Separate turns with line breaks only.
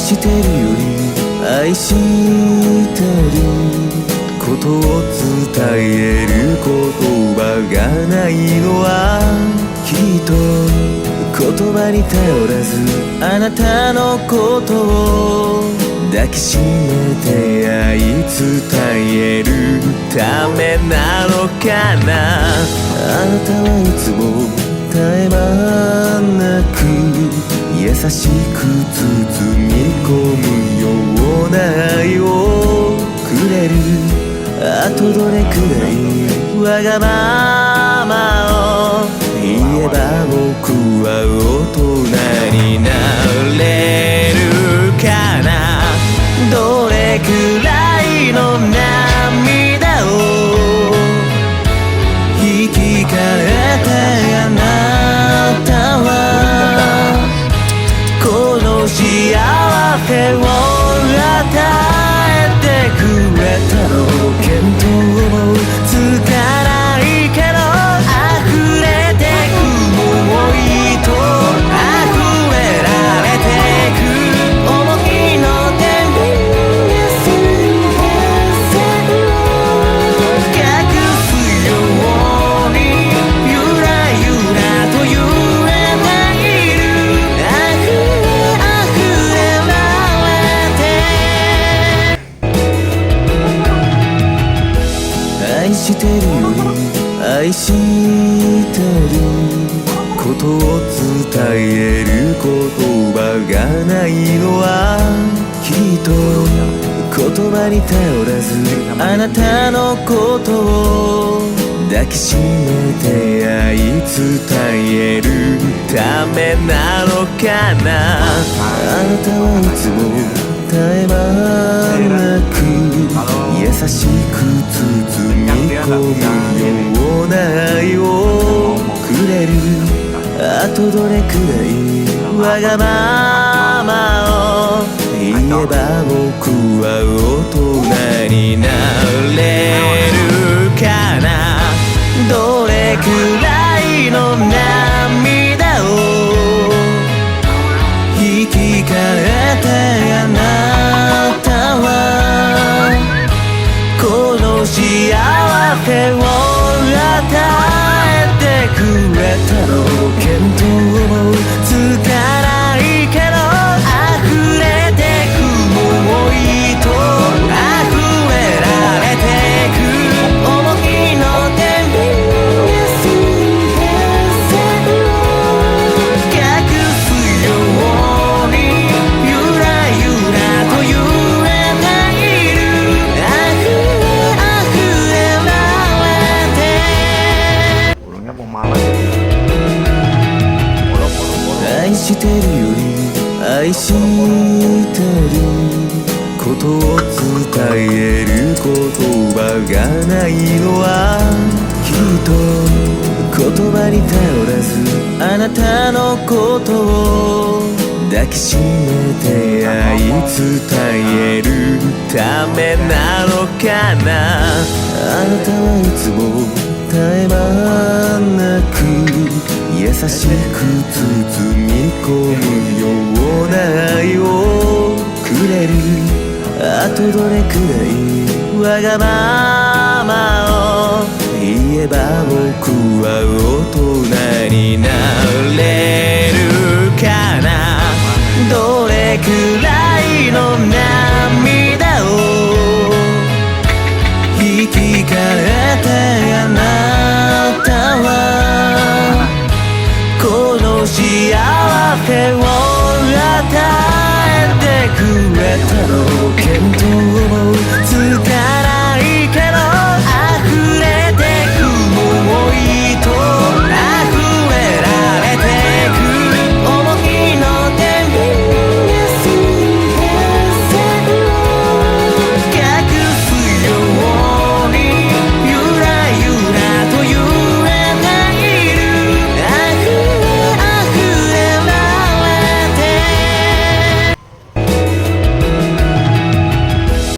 してるより愛してることを伝える言葉がないのはきっと言葉に頼らずあなたのことを抱きしめて愛伝えるためなのかな。あなたはいつも絶え間なく優しく包み込むような愛をくれる。あとどれくらいわがままを言えば僕は大人になれるかな。どれくらいの涙を引き換えてあなたはこの幸せを与えてくれたの。見当もつかないけど溢れてく想いと溢れられてく想いの天秤が水平線を隠すようにゆらゆらと揺れないる。溢れられて愛してるより愛してることを伝える言葉がないのはきっと言葉に頼らずあなたのことを抱きしめて愛伝えるためなのかな。あなたはいつも絶え間なく優しく包み込むような愛をくれる。あとどれくらいわがままを言えば僕は大人になれるかな。どれくらいの涙を引き換えてあなたはこの幸せを与えてくれたの。見当もつかないけど溢れてく想いと溢れられてく想いの天秤が水平線を隠すようにゆらゆらと揺れないる。溢れられて
Burungnya mau malas ya.
愛してるより愛してることを伝える言葉がないのはきっと言葉に頼らずあなたのことを抱きしめて愛伝えるためなのかな。あなたはいつも絶え間なく優しく包み込むような愛をくれる。あとどれくらいわがままを言えば僕は大人になれるかな。どれくらいの涙を引き換えてあなたはこの幸せを与えてくれたの。見当